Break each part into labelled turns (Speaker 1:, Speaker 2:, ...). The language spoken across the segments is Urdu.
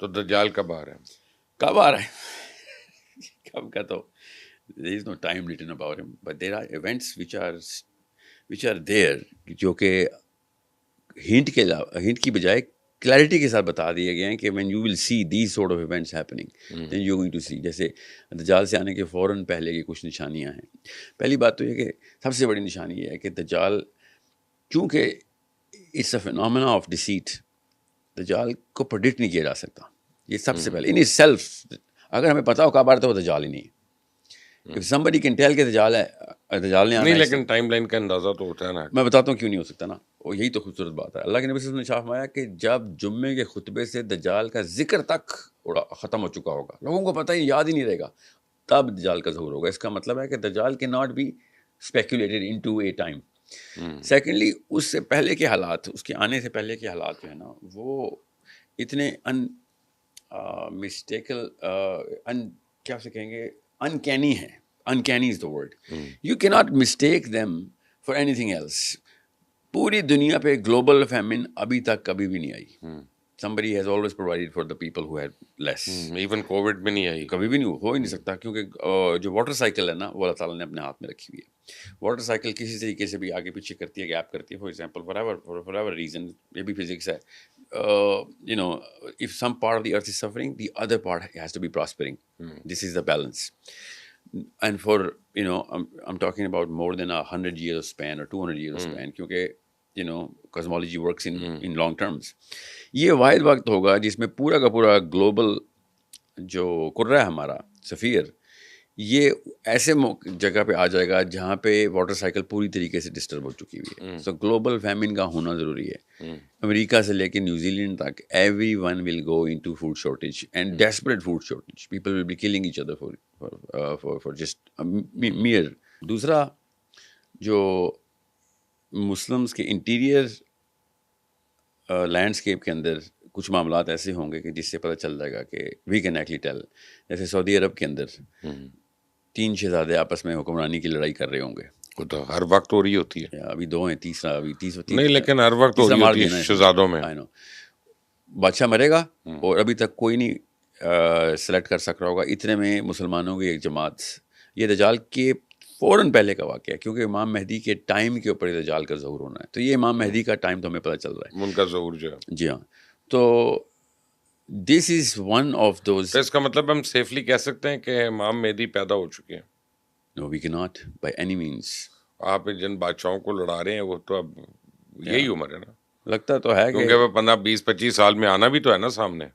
Speaker 1: تو دجال کب آ رہا ہے؟
Speaker 2: کب آ رہا ہے کب کا تو there is no time written about him, but there are events which are there جو کہ ہنٹ کی بجائے کلیئرٹی کے ساتھ بتا دیے گئے ہیں کہ when you will see these sort of events happening then you're going to see. جیسے دجال سے آنے کے فوراً پہلے کی کچھ نشانیاں ہیں. پہلی بات تو یہ کہ سب سے بڑی نشانی یہ ہے کہ دجال چونکہ it's a phenomena of deceit, دجال کو پرڈکٹ نہیں کیا جا سکتا. یہ سب سے پہلے ان اٹ سیلف اگر ہمیں پتا ہو کب آ رہا ہے وہ دجال ہی نہیں ہے. If somebody can tell کہ دجال ہے، دجال نے آنا
Speaker 1: نہیں،
Speaker 2: ہے،
Speaker 1: لیکن ٹائم لائن کا اندازہ تو ہوتا ہے نا.
Speaker 2: میں بتاتا ہوں کیوں نہیں ہو سکتا نا. اور یہی تو خوبصورت بات ہے. اللہ کے نبی صلی اللہ علیہ وسلم نے شاف مایا کہ جب جمعے کے خطبے سے دجال کا ذکر تک ختم ہو چکا ہوگا، لوگوں کو پتہ ہی یاد ہی نہیں رہے گا، تب دجال کا ظہور ہوگا. اس کا مطلب ہے کہ دجال کی not be speculated into a time. Secondly اس سے پہلے کے حالات، اس کے آنے سے پہلے کے حالات جو ہے نا وہ اتنے مسٹیکل کیا سے کہیں گے، انکینی ہیں. Uncanny is the word. You cannot mistake them for anything else. پوری دنیا پہ گلوبل فیمن ابھی تک کبھی بھی نہیں آئی. Somebody has always provided for the people who had less.
Speaker 1: Even Covid میں نہیں آئی،
Speaker 2: کبھی بھی نہیں ہو ہی نہیں سکتا، کیونکہ جو واٹر سائیکل ہے نا وہ اللہ تعالیٰ نے اپنے ہاتھ میں رکھی ہوئی ہے. واٹر سائیکل کسی طریقے سے بھی آگے پیچھے کرتی ہے، گیپ کرتی ہے. For example for whatever reason، یہ بھی فزکس ہے. If some part of the earth is suffering, the other part has to be prospering. This is the balance. And for I'm talking about more than 100 years span or 200 years span, کیونکہ cosmology works in long terms. یہ واحد وقت ہوگا جس میں پورا کا پورا گلوبل جو کرہ ہے ہمارا سفیر، یہ ایسے جگہ پہ آ جائے گا جہاں پہ واٹر سائیکل پوری طریقے سے ڈسٹرب ہو چکی ہوئی ہے. سو گلوبل فیمن کا ہونا ضروری ہے. امریکہ سے لے کے نیوزی لینڈ تک everyone will go into food shortage and desperate food shortage. People will be killing each other for just mere. دوسرا، جو مسلمس کے انٹیریئر لینڈسکیپ کے اندر کچھ معاملات ایسے ہوں گے کہ جس سے پتہ چل جائے گا کہ وی کین ایکچولی ٹیل. جیسے سعودی عرب کے اندر 3 شہزادے آپس میں حکمرانی کی لڑائی کر رہے ہوں گے.
Speaker 1: وہ تو ہر وقت ہو رہی ہوتی ہے.
Speaker 2: ابھی 2 ہیں، تیسرا ابھی
Speaker 1: نہیں، لیکن ہر وقت ہو رہی ہوتی ہے شہزادوں میں.
Speaker 2: بادشاہ مرے گا اور ابھی تک کوئی نہیں سلیکٹ کر سک رہا ہوگا. اتنے میں مسلمانوں کی ایک جماعت، یہ دجال کے فوراً پہلے کا واقعہ ہے، کیونکہ امام مہدی کے ٹائم کے اوپر دجال کا ظہور ہونا ہے. تو یہ امام مہدی کا ٹائم تو ہمیں پتہ چل رہا ہے،
Speaker 1: ان کا ظہور جو ہے.
Speaker 2: جی ہاں. تو دس از ون آف دوز.
Speaker 1: تو اس کا مطلب ہم سیفلی کہہ سکتے ہیں کہ امام مہدی پیدا ہو چکے ہیں؟
Speaker 2: نو وی کی ناٹ بائی اینی مینس.
Speaker 1: آپ جن بادشاہوں کو لڑا رہے ہیں وہ تو اب یہی عمر ہے نا.
Speaker 2: لگتا تو ہے
Speaker 1: کیونکہ وہ 15-20-25 سال میں آنا بھی تو ہے نا سامنے.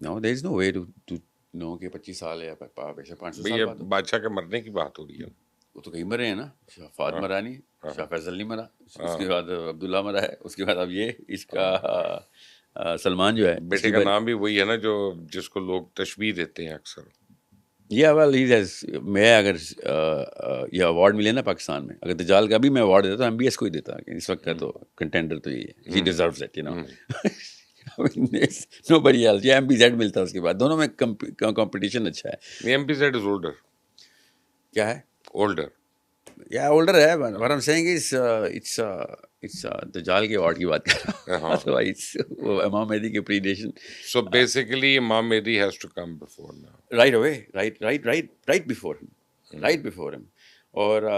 Speaker 2: نو دیر از نو وے ٹو نو کہ 25 سال یا 500 سال بعد.
Speaker 1: بادشاہ کے مرنے کی بات ہو رہی ہے.
Speaker 2: وہ تو کئی مرے ہیں نا. شاہ فہد مرا نہیں، شاہ فیصل نہیں مرا، اس کے بعد عبداللہ مرا ہے، اس کے بعد اب یہ اس کا سلمان جو ہے،
Speaker 1: بیٹے کا نام بھی وہی ہے نا جو جس کو لوگ تشبیہ دیتے ہیں اکثر.
Speaker 2: یا ویل ہی ہیز. میں اگر یہ ایوارڈ ملے نا پاکستان میں، اگر دجال کا بھی میں ایوارڈ دیتا تو MBS کو ہی دیتا. اس وقت کا تو کنٹینڈر تو یہ ہے، he deserves it, nobody else. یا MPZ ملتا ہے اس کے بعد. دونوں میں کمپٹیشن اچھا ہے.
Speaker 1: MPZ is older.
Speaker 2: کیا ہے؟
Speaker 1: اولڈر.
Speaker 2: یا اولڈر ہے. what I'm saying is it's دجال کے ایوارڈ کی بات کر رہا ہوں. امام مہدی کے پریڈیشن.
Speaker 1: So basically امام مہدی has to come before now.
Speaker 2: Right away, right before him. اور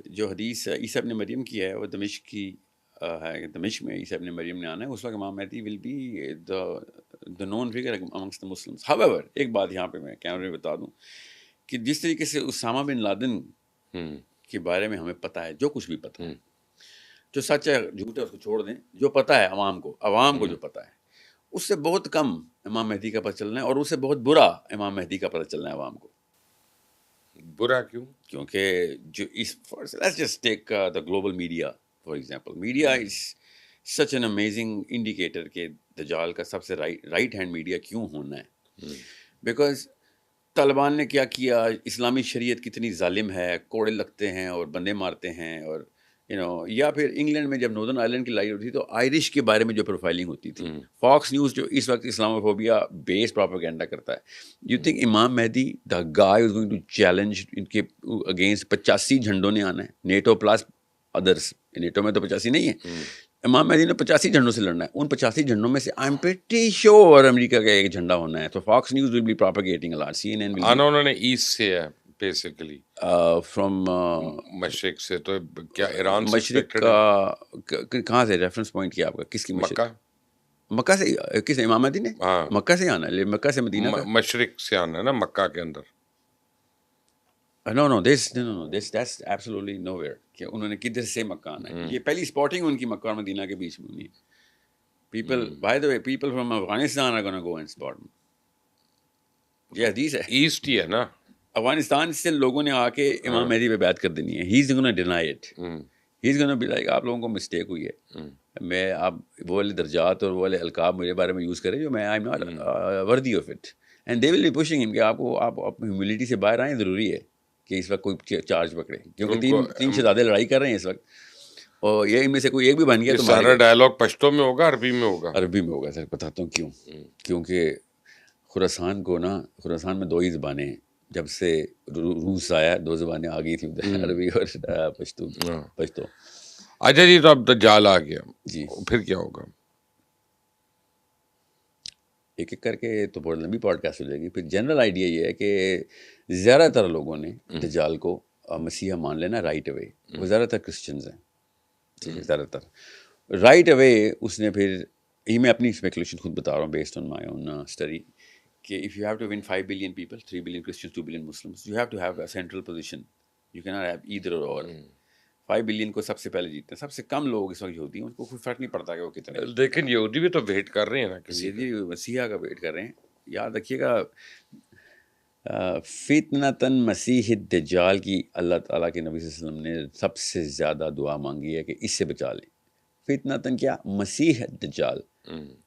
Speaker 2: جو حدیث عیسیٰ ابن مریم کی ہے وہ دمشق کی ہے. دمشق میں عیسیٰ ابن مریم نے آنا ہے. اس وقت امام مہدی will be the known figure amongst the Muslims. However, ایک بات یہاں پہ میں کیمرے میں بتا دوں کہ جس طریقے سے اسامہ بن لادن کے بارے میں ہمیں پتہ ہے، جو کچھ بھی پتہ ہے، جو سچ ہے جھوٹ ہے اس کو چھوڑ دیں، جو پتہ ہے عوام کو جو پتہ ہے اس سے بہت کم امام مہدی کا پتہ چلنا ہے، اور اس سے بہت برا امام مہدی کا پتہ چلنا ہے عوام کو.
Speaker 1: برا کیوں؟
Speaker 2: کیونکہ جو اس let's just take the global media for example. Media is such an amazing indicator کہ دجال کا سب سے رائٹ ہینڈ میڈیا کیوں ہونا ہے. بیکاز طالبان نے کیا کیا، اسلامی شریعت کتنی ظالم ہے، کوڑے لگتے ہیں اور بندے مارتے ہیں، اور یا پھر انگلینڈ میں جب ناردرن آئرلینڈ کی لڑائی ہوتی تھی تو آئرش کے بارے میں جو پروفائلنگ ہوتی تھی. فاکس نیوز جو اس وقت اسلاموفوبیا بیس پروپیگنڈا کرتا ہے. یو تھنک امام مہدی the guy is going to challenge ان کے اگینسٹ 85 جھنڈوں نے آنا ہے، نیٹو پلس ادرس. نیٹو میں تو 85 نہیں ہے، امام مہدی نے 85 جھنڈوں سے لڑنا ہے. ان 85 جھنڈوں میں سے آئی ایم پریٹی شیور امریکہ کا ایک جھنڈا ہونا ہے. تو Fox News will be propagating a lot, CNN will
Speaker 1: آنا انہوں نے ایسٹ سے ہے بیسیکلی,
Speaker 2: فرام
Speaker 1: مشرق سے. تو کیا ایران سے
Speaker 2: مشرق
Speaker 1: expected ہے؟
Speaker 2: کا کہاں سے ریفرنس پوائنٹ کیا آپ کا, کس کی مشرق؟
Speaker 1: مکہ.
Speaker 2: مکہ سے. کس امام مہدی نے
Speaker 1: ہاں
Speaker 2: مکہ سے آنا ہے, مکہ سے مدینہ کا.
Speaker 1: مشرق سے آنا ہے نا مکہ کے اندر.
Speaker 2: No, that's absolutely nowhere. کہ انہوں نے کدھر سے مکہ آنا ہے. یہ پہلی اسپاٹنگ ان کی مکہ اور مدینہ کے بیچ میں ہونی ہے. People, by the way, people from Afghanistan are going to go and spot them. یہ حدیث ہے.
Speaker 1: ایسٹ ہی ہے نا.
Speaker 2: افغانستان سے لوگوں نے آ کے امام مہدی پہ بیعت کر دینی ہے. He's going to deny it. He's going to be like, آپ لوگوں کو مسٹیک ہوئی ہے. میں آپ وہ والے درجات اور وہ والے القاب میرے بارے میں یوز کریں جو میں I'm not worthy of it. And they will be pushing him کہ آپ ہیوملٹی سے باہر آئیں, ضروری ہے کہ اس وقت کوئی چارج پکڑے, کیونکہ تین شہزادے لڑائی کر رہے ہیں اس وقت, اور یہ ان میں سے کوئی ایک بھی بن گیا تو
Speaker 1: سارا ڈائلاگ پشتو میں ہوگا عربی میں ہوگا؟
Speaker 2: عربی میں ہوگا سر. بتاتا ہوں کیوں. کیونکہ خراسان کو نا, خراسان میں 2 ہی زبانیں ہیں. جب سے روس آیا 2 زبانیں آ گئی تھیں, عربی اور پشتو.
Speaker 1: اچھا جی, تو اب دجال آ گیا
Speaker 2: جی,
Speaker 1: پھر کیا ہوگا؟
Speaker 2: ایک ایک کر کے تو بہت لمبی پوڈ کاسٹ ہو جائے گی. پھر جنرل آئیڈیا یہ ہے کہ زیادہ تر لوگوں نے دجال کو مسیحا مان لینا رائٹ اوے. وہ زیادہ تر کرسچنز ہیں, ٹھیک ہے, زیادہ تر رائٹ اوے. اس نے پھر یہ میں اپنی اسپیکولیشن خود بتا رہا ہوں based on my own study, کہ if you have to win 5 billion people, 3 billion Christians, 2 billion Muslims, you have to have a central position. You cannot have either or. 5 billion کو سب سے پہلے جیتنا. سب سے کم لوگ اس وقت یہودی ہیں, ان کو کوئی فرق نہیں پڑتا کہ وہ کتنے.
Speaker 1: لیکن یہودی بھی تو ویٹ کر رہے ہیں نا, کسی
Speaker 2: مسیحا کا ویٹ کر رہے ہیں. یاد رکھیے گا, فتنتاً مسیح الدجال کی اللہ تعالیٰ کے نبی صلی اللہ علیہ وسلم نے سب سے زیادہ دعا مانگی ہے کہ اس سے بچا لیں. فتنتاً کیا, مسیح الدجال.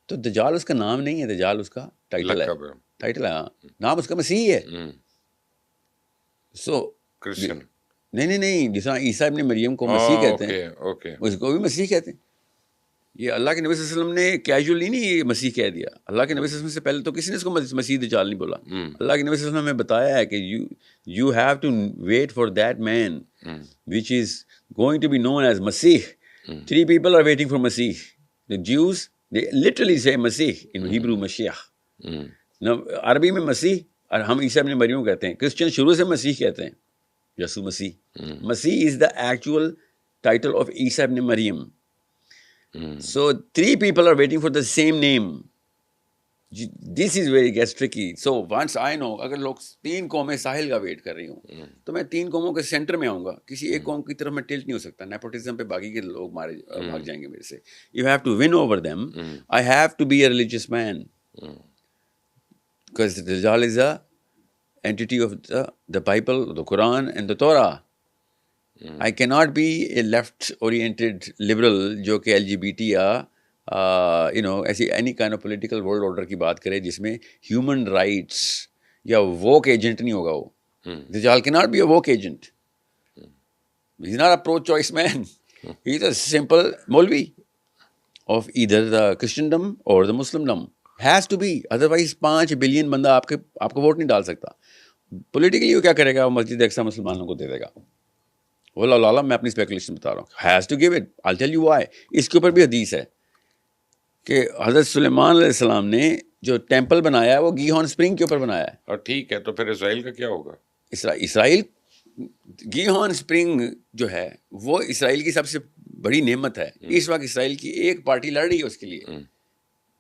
Speaker 2: تو دجال اس کا نام نہیں ہے, دجال اس کا ٹائٹل ہے. ٹائٹل ہے, نام اس کا مسیح ہے. سو
Speaker 1: کرسچن
Speaker 2: نہیں, جس طرح عیسیٰ ابن مریم کو مسیح کہتے ہیں, اس کو بھی مسیح کہتے ہیں. یہ اللہ کے نبی صلی اللہ علیہ وسلم نے کیجولی نہیں یہ مسیح کہہ دیا. اللہ کے نبی صلی اللہ علیہ وسلم سے پہلے تو کسی نے اس کو مسیح دجال نہیں بولا. اللہ کے نبی صلی اللہ علیہ وسلم نے بتایا ہے کہ you have to wait for that man which is going to be known as Masih. 3 people are waiting for Masih. The Jews, they literally say Masih in Hebrew, Mashiach. عربی میں مسیح, اور ہم عیسیٰ ابن مریم کہتے ہیں. کرسچن شروع سے مسیح کہتے ہیں, یسوع مسیح. مسیح is the actual title of عیسیٰ ابن مریم. So 3 people are waiting for the same name. This is where it gets tricky. So once I know, اگر لوگ 3 قومیں ساحل کا ویٹ کر رہی ہوں, تو میں 3 قوموں کے سینٹر میں آؤں گا. کسی ایک قوم کی طرف میں ٹلٹ نہیں ہو سکتا. نیپوٹزم پہ باقی کے لوگ بھاگ جائیں گے میرے سے. You have to win over them. I have to be a religious man. Because the Dajjal is a entity of the Bible, the Quran and the Torah. I cannot be a left-oriented liberal جو کہ LGBT یا ایسی any kind of political world order کی بات کرے جس میں human rights یا woke agent نہیں ہوگا. وہ Dajjal cannot be a woke agent. He's not a pro-choice man. He's a simple Maulvi of either the Christendom or the Muslimdom. Has to be. Otherwise 5 billion بندہ آپ کو ووٹ نہیں ڈال سکتا. پولیٹیکلی وہ کیا کرے گا, وہ مسجد اقصیٰ مسلمانوں کو دے دے گا. واللہ عالم, میں اپنی اسپیکولیشن بتا رہا ہوں. Has to give it. I'll tell you why. اس کے اوپر بھی حدیث ہے کہ حضرت سلیمان علیہ السلام نے جو ٹیمپل بنایا ہے وہ گیہون اسپرنگ کے اوپر بنایا ہے.
Speaker 1: اور ٹھیک ہے, تو پھر اسرائیل کا کیا ہوگا؟
Speaker 2: اسرائیل گیہون اسپرنگ جو ہے وہ اسرائیل کی سب سے بڑی نعمت ہے. اس وقت اسرائیل کی ایک پارٹی لڑ رہی ہے اس کے لیے,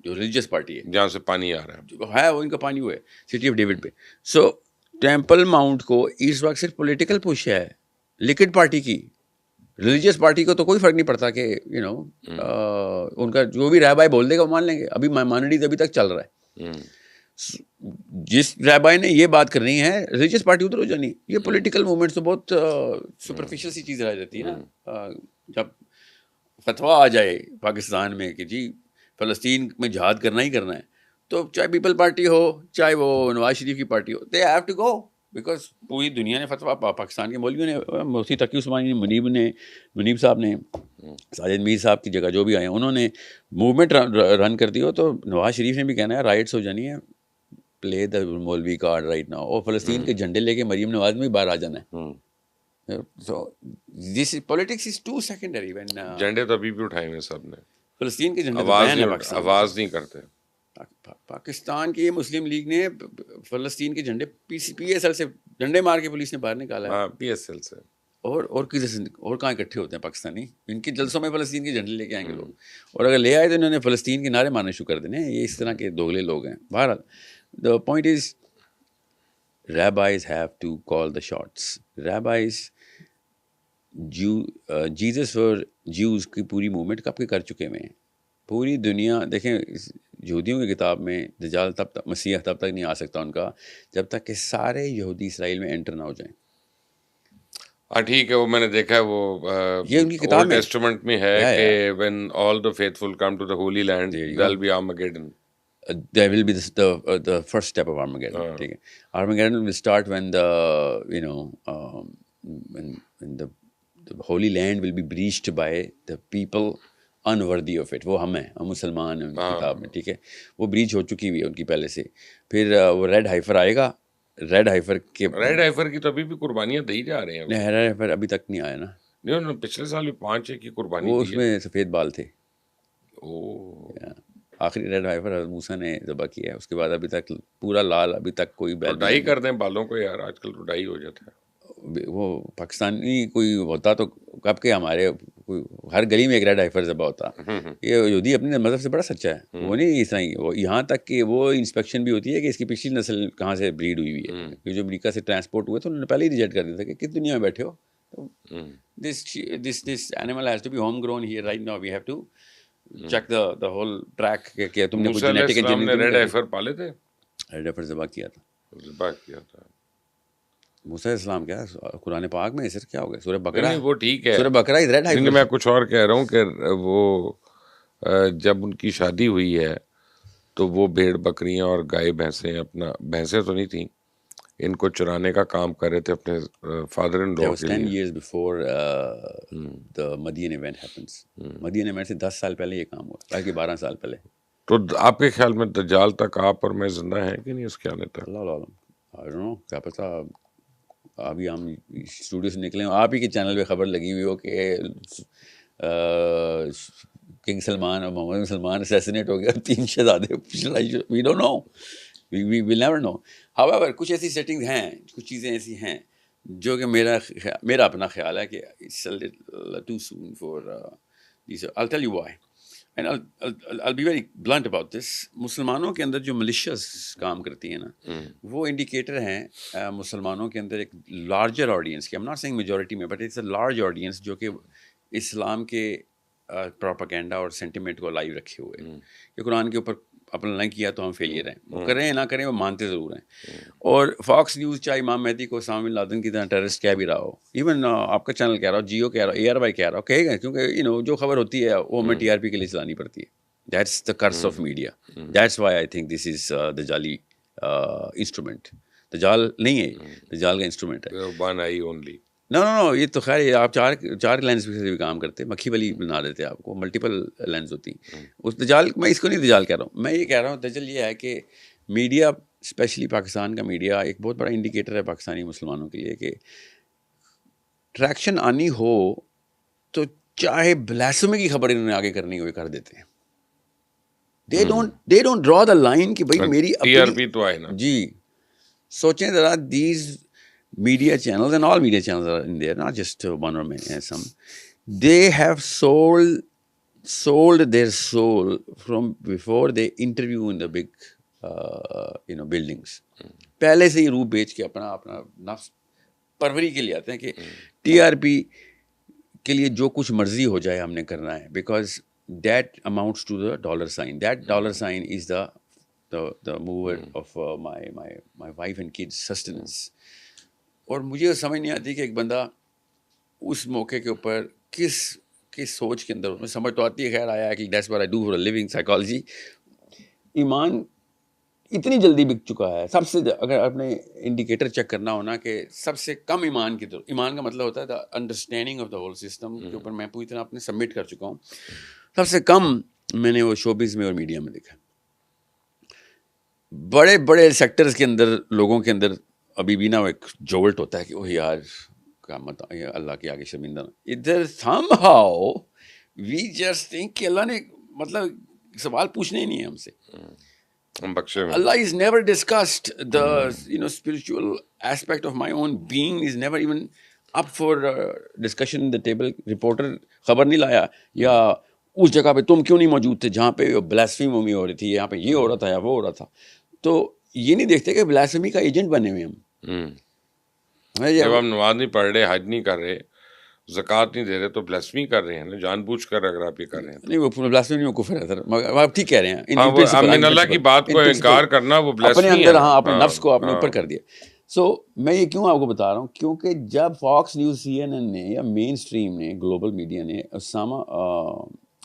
Speaker 2: جو ریلیجیس پارٹی ہے,
Speaker 1: جہاں سے پانی آ رہا
Speaker 2: ہے وہ ان کا پانی وہ ہے سٹی آف ڈیوڈ پہ. سو ٹیمپل ماؤنٹ کو اس وقت صرف پولیٹیکل پش ہے لکوڈ پارٹی کی. ریلیجیس پارٹی کو تو کوئی فرق نہیں پڑتا کہ ان کا جو بھی رہبائی بول دے گا وہ مان لیں گے. ابھی مائنورٹیز ابھی تک چل رہا ہے. جس رہبائی نے یہ بات کرنی ہے ریلیجیس پارٹی ادھر ہو جانی. یہ پولیٹیکل موومنٹس تو بہت سپرفیشل سی چیز رہ جاتی ہے نا. جب فتویٰ آ جائے پاکستان میں کہ جی فلسطین میں جہاد کرنا ہی کرنا ہے, تو چاہے پیپل پارٹی ہو چاہے وہ نواز شریف کی پارٹی ہو, they have to go. Because پوری دنیا نے فتویٰ, پاکستان کے مولویوں نے, مفتی تقی عثمانی نے, منیب صاحب نے, ساجد میر صاحب کی جگہ جو بھی آئے ہیں, انہوں نے موومنٹ رن کر دی ہو. تو نواز شریف نے بھی کہنا ہے رائٹس ہو جانی ہے, پلے دا مولوی کارڈ رائٹ ناؤ. اور فلسطین کے جھنڈے لے کے مریم نواز میں بھی باہر آ جانا ہے. So this is politics is too secondary when
Speaker 1: جھنڈے تو ابھی بھی اٹھائے ہوئے سب نے,
Speaker 2: فلسطین کے جھنڈے تو بین ہے پاکستان.
Speaker 1: آواز نہیں کرتے.
Speaker 2: پاکستان کی مسلم لیگ نے فلسطین کے جھنڈے پی ایس ایل سے جھنڈے مار کے پولیس نے باہر نکالا ہے.
Speaker 1: ہاں پی ایس ایل سے.
Speaker 2: اور کہاں اکٹھے ہوتے ہیں پاکستانی, ان کے جلسوں میں فلسطین کے جھنڈے لے کے آئیں گے لوگ, اور اگر لے آئے تو انہوں نے فلسطین کے نعرے مارنے شروع کر دینے. یہ اس طرح کے دوگلے لوگ ہیں. بہرحال the point is rabbis have to call the shots. rabbis Jesus for Jews کی پوری موومنٹ کب کے کر چکے ہوئے ہیں. پوری دنیا دیکھیں, یہودیوں کی کتاب میں دجال تب تک, مسیح تب تک نہیں آ سکتا ان کا جب تک کہ سارے یہودی اسرائیل میں انٹر نہ ہو جائیں.
Speaker 1: ہاں ٹھیک ہے, وہ میں نے دیکھا ہے, وہ
Speaker 2: یہ ان کی کتاب میں
Speaker 1: ٹیسٹمنٹ میں ہے کہ when all the faithful come to the holy land there will be Armageddon.
Speaker 2: There will be the first step of Armageddon. ٹھیک ہے, Armageddon will start when when the holy land will be breached by the people unworthy of it. وہ ہم ہیں, ہم مسلمان ہیں ان کی کتاب میں. ٹھیک ہے, وہ بریچ ہو چکی ہوئی ہے ان کی پہلے سے. پھر وہ ریڈ ہائفر آئے گا. ریڈ ہائفر
Speaker 1: کی تو ابھی بھی قربانیاں دی جا رہے ہیں.
Speaker 2: ریڈ ہائفر ابھی تک نہیں آیا نا.
Speaker 1: نہیں, پچھلے سال بھی 5 کی قربانی,
Speaker 2: وہ اس میں سفید بال تھے.
Speaker 1: اوہ,
Speaker 2: آخری ریڈ ہائفر حضرت موسیٰ نے ذبح کیا ہے. اس کے بعد ابھی تک پورا لال, ابھی تک کوئی بیل
Speaker 1: ڈائی کر دیں بالوں کو یار, آج کل تو ڈائی ہو جاتا ہے.
Speaker 2: وہ پاکستانی کوئی ہوتا تو کب کے ہمارے کوئی ہر گلی میں ایک ریڈ ہائفر ذبح ہوتا. یہ یہودی اپنے مذہب سے بڑا سچا ہے. وہ نہیں اس طرح ہی, وہ یہاں تک کہ وہ انسپیکشن بھی ہوتی ہے کہ اس کی پچھلی نسل کہاں سے بریڈ ہوئی ہوئی ہے. کہ جو امریکہ سے ٹرانسپورٹ ہوئے تو انہوں نے پہلے ہی ریجیکٹ کر دیا تھا کہ کس دنیا میں بیٹھے ہو. This animal has to be home grown here right now. We have to check the whole track کہ تم نے کچھ جینیٹک
Speaker 1: ریڈ ہائفر پالے تھے.
Speaker 2: ریڈ ہائفر ذبح کیا تھا. موسیٰ علیہ السلام کیا قرآن پاک میں سر کیا ہو گیا, سورہ بقرہ.
Speaker 1: وہ ٹھیک ہے,
Speaker 2: سورہ بقرہ از ریڈ ہائفر.
Speaker 1: میں کچھ اور کہہ رہا ہوں کہ وہ جب ان کی شادی ہوئی ہے تو وہ بھیڑ بکریاں اور گائے بھینسیں, اپنا بھینسیں تو نہیں تھیں, ان کو چرانے کا کام کر رہے تھے اپنے فادر ان لا کے لیے.
Speaker 2: 10 years before the Madian event happens. Madian event سے 10 سال پہلے یہ کام ہوا, بلکہ 12 سال پہلے.
Speaker 1: تو آپ کے خیال میں دجال تک آپ اور میں زندہ ہیں کہ نہیں اس کے آنے تک؟
Speaker 2: اللہ عالم, I don't know, کیا پتہ. ابھی ہم اسٹوڈیو سے نکلے, آپ ہی کے چینل پہ خبر لگی ہوئی ہو کہ کنگ سلمان اور محمد بن سلمان اسیسینیٹ ہو گیا, 3 شہزادے. We don't know, we will never know. ہاؤیور کچھ ایسی سیٹنگز ہیں, کچھ چیزیں ایسی ہیں جو کہ میرا اپنا خیال ہے کہ it's too soon for this. I'll tell you why. And I'll be very blunt about this. مسلمانوں کے اندر جو ملیشیاز کام کرتی ہیں نا, وہ انڈیکیٹر ہیں مسلمانوں کے اندر ایک لارجر آڈینس کی. I'm not saying majority میں, but it's a large audience جو کہ اسلام کے پروپیگنڈا اور سینٹیمنٹ کو لائیو رکھے ہوئے ہیں کہ قرآن کے اوپر اپنا نہیں کیا تو ہم فیلئر ہیں. وہ کریں نہ کریں, وہ مانتے ضرور ہیں. اور فاکس نیوز چاہے امام مہدی کو اسامہ بن لادن کی طرح ٹیررسٹ کہہ بھی رہا ہو, ایون آپ کا چینل کہہ رہا ہو, جیو کہہ رہا ہو, ARY کہہ رہا ہو, کہے گا, کیونکہ جو خبر ہوتی ہے وہ ہمیں TRP کے لیے چلانی پڑتی ہے. That's the curse of media. That's why I think this is دجالی انسٹرومنٹ. دجال نہیں ہے, دجال کا انسٹرومنٹ ہے.
Speaker 1: One I only.
Speaker 2: نو, یہ تو خیر آپ چار لینس سے بھی کام کرتے, مکھی والی بنا دیتے آپ کو, ملٹیپل لینس ہوتی. اس دجال, میں اس کو نہیں دجال کہہ رہا ہوں, میں یہ کہہ رہا ہوں دجل یہ ہے کہ میڈیا, اسپیشلی پاکستان کا میڈیا, ایک بہت بڑا انڈیکیٹر ہے پاکستانی مسلمانوں کے لیے کہ ٹریکشن آنی ہو تو چاہے بلاسفیمی کی خبر انہوں نے آگے کرنی ہو کر دیتے ہیں. They don't draw the line کہ بھائی میری
Speaker 1: TRP تو آئے نا. جی
Speaker 2: سوچیں ذرا, these media channels and all media channels are in there, not just one or many, some. They have sold their soul from before they interview in the big buildings. پہلے سے ہی روح بیچ کے اپنا نفس پروری کے لیے آتے ہیں کہ TRP کے لیے جو کچھ مرضی ہو جائے ہم نے کرنا ہے, because that amounts to the dollar sign. That dollar sign is the mover of my wife and kids sustenance. اور مجھے سمجھ نہیں آتی کہ ایک بندہ اس موقع کے اوپر کس سوچ کے اندر, میں سمجھ تو آتی ہے, خیر آیا کہ that's what I do for a living, psychology. ایمان اتنی جلدی بک چکا ہے. سب سے اگر اپنے انڈیکیٹر چیک کرنا ہونا کہ سب سے کم ایمان کی طرف, ایمان کا مطلب ہوتا ہے the understanding of the whole system کے اوپر میں پوری طرح اپنے سبمٹ کر چکا ہوں. سب سے کم میں نے وہ شوبز میں اور میڈیا میں دیکھا. بڑے بڑے سیکٹرز کے اندر لوگوں کے اندر ابھی بھی نا ایک جولٹ ہوتا ہے کہ وہ یار کیا اللہ کے آگے شرمندہ ادھر somehow we just think کہ اللہ نے مطلب سوال پوچھنے ہی نہیں ہے ہم سے. Allah is never discussed. The spiritual aspect of my own being is never even up for discussion in the table. Reporter خبر نہیں لایا یا اس جگہ پہ تم کیوں نہیں موجود تھے جہاں پہ بلاسفیمی ہو رہی تھی, یہاں پہ یہ ہو رہا تھا یا وہ ہو رہا تھا. تو یہ نہیں دیکھتے کہ بلاسفیمی کا ایجنٹ بنے ہوئے ہم.
Speaker 1: جب ہم نماز نہیں پڑھ رہے, حج نہیں کر رہے, زکوٰۃ نہیں دے رہے تو بلاسفیمی کر رہے ہیں نا, جان بوجھ کر اگر آپ یہ کر رہے ہیں.
Speaker 2: نہیں وہ بلاسفیمی نہیں, وہ کفر ہے سر, آپ ٹھیک کہہ رہے ہیں.
Speaker 1: من اللہ کی بات کو انکار کرنا وہ بلاسفیمی ہے.
Speaker 2: اپنے اندر, ہاں, اپنے نفس کو آپ نے اوپر کر دیا. سو میں یہ کیوں آپ کو بتا رہا ہوں, کیونکہ جب فاکس نیوز, CNN نے یا مین اسٹریم نے, گلوبل میڈیا نے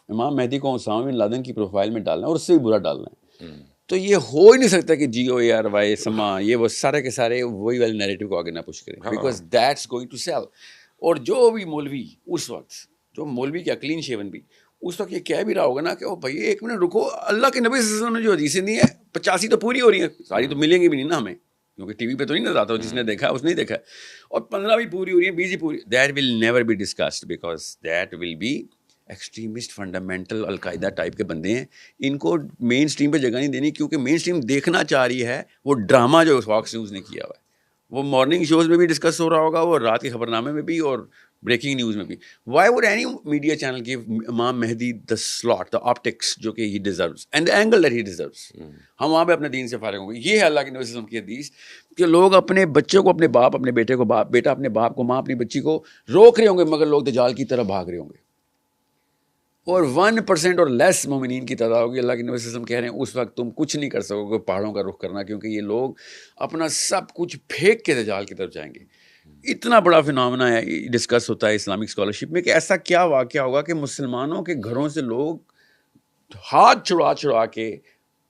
Speaker 2: امام مہدی کو اسامہ بن لادن کی پروفائل میں ڈالنا اور اس سے بھی برا ڈالنا ہے, تو یہ ہو ہی نہیں سکتا کہ GOARY سما یہ وہ سارے کے سارے وہی والے نیریٹو کو آگے نہ پش کریں, because that's going to sell. اور جو بھی مولوی اس وقت, جو مولوی کیا کلین شیون بھی اس وقت یہ کہہ بھی رہا ہوگا نا کہ او بھائی ایک منٹ رکو, اللہ کے نبی صلی اللہ علیہ وسلم نے جو حدیثیں دی ہیں 85 تو پوری ہو رہی ہیں, ساری تو ملیں گی بھی نہیں نا ہمیں, کیونکہ ٹی وی پہ تو نہیں نظر آتا, جس نے دیکھا اس نے دیکھا, اور 15 بھی پوری ہو رہی ہیں, 20 بھی پوری. That will never be discussed because that will be extremist, fundamental al-Qaeda type کے بندے ہیں. ان کو مین اسٹریم پہ جگہ نہیں دینی, کیونکہ مین اسٹریم دیکھنا چاہ رہی ہے وہ ڈرامہ جو فاکس نیوز نے کیا ہوا ہے. وہ مارننگ شوز میں بھی ڈسکس ہو رہا ہوگا, وہ رات کے خبر نامے میں بھی, اور بریکنگ نیوز میں بھی. Y would any media channel give امام مہدی دا سلاٹ, دا آپٹکس جو کہ he deserves and the angle that he deserves. ہم وہاں پہ اپنے دین سے فارغ ہوں گے. یہ ہے اللہ کے نبی صلی اللہ علیہ وسلم کی حدیث کہ لوگ اپنے بچوں کو اپنے باپ, اپنے بیٹے کو باپ, بیٹا اپنے باپ کو, ماں اپنی بچی کو روک رہے ہوں گے, مگر لوگ دجال کی طرح بھاگ رہے ہوں گے. اور 1% اور لیس مومنین کی تعداد ہوگی. اللہ کے نبی صلی اللہ علیہ وسلم کہہ رہے ہیں اس وقت تم کچھ نہیں کر سکو گے پہاڑوں کا رخ کرنا, کیونکہ یہ لوگ اپنا سب کچھ پھینک کے دجال کی طرف جائیں گے. اتنا بڑا فنامنا ہے, ڈسکس ہوتا ہے اسلامک اسکالرشپ میں کہ ایسا کیا واقعہ ہوگا کہ مسلمانوں کے گھروں سے لوگ ہاتھ چھڑا کے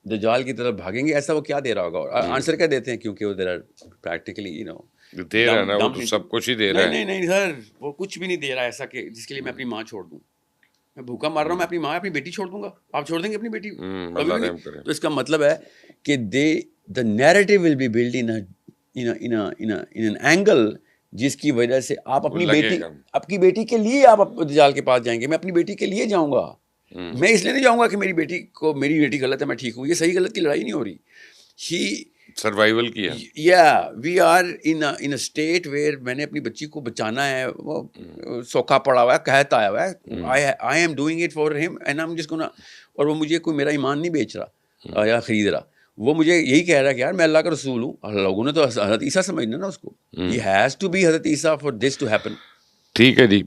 Speaker 2: دجال کی طرف بھاگیں گے. ایسا وہ کیا دے رہا ہوگا؟ اور آنسر کیا دیتے ہیں, کیونکہ وہ دیر آر پریکٹیکلی
Speaker 1: دے رہا ہے نا, وہ تو سب کچھ ہی دے رہا ہے.
Speaker 2: نہیں سر, وہ کچھ بھی نہیں دے رہا ایسا کہ جس کے لیے میں اپنی ماں چھوڑ دوں. میں بھوکا مار رہا ہوں, میں اپنی ماں اپنی بیٹی چھوڑ دوں گا؟ آپ چھوڑ دیں گے اپنی بیٹی؟ تو اس کا مطلب ہے کہ the narrative will be built in an angle جس کی وجہ سے آپ اپنی بیٹی کے لیے آپ دجال کے پاس جائیں گے. میں اپنی بیٹی کے لیے جاؤں گا, میں اس لیے نہیں جاؤں گا کہ میری بیٹی غلط ہے میں ٹھیک ہوں. یہ صحیح غلط کی لڑائی نہیں ہو رہی.
Speaker 1: سروائیول کی ہے.
Speaker 2: We are in a state where میں نے اپنی بچی کو بچانا ہے, وہ سوکھا پڑا ہوا ہے, قحط آیا ہوا ہے, I am doing it for him and I am just gonna. اور وہ مجھے کوئی میرا ایمان نہیں بیچ رہا یا خرید رہا, وہ مجھے یہی کہہ رہا ہے کہ یار میں اللہ کا رسول ہوں. لوگوں نے تو حضرت عیسیٰ سمجھنا نا اس کو, ہی ہیز ٹو بی حضرت عیسیٰ فار دس ٹو ہیپن.
Speaker 1: ٹھیک ہے جی.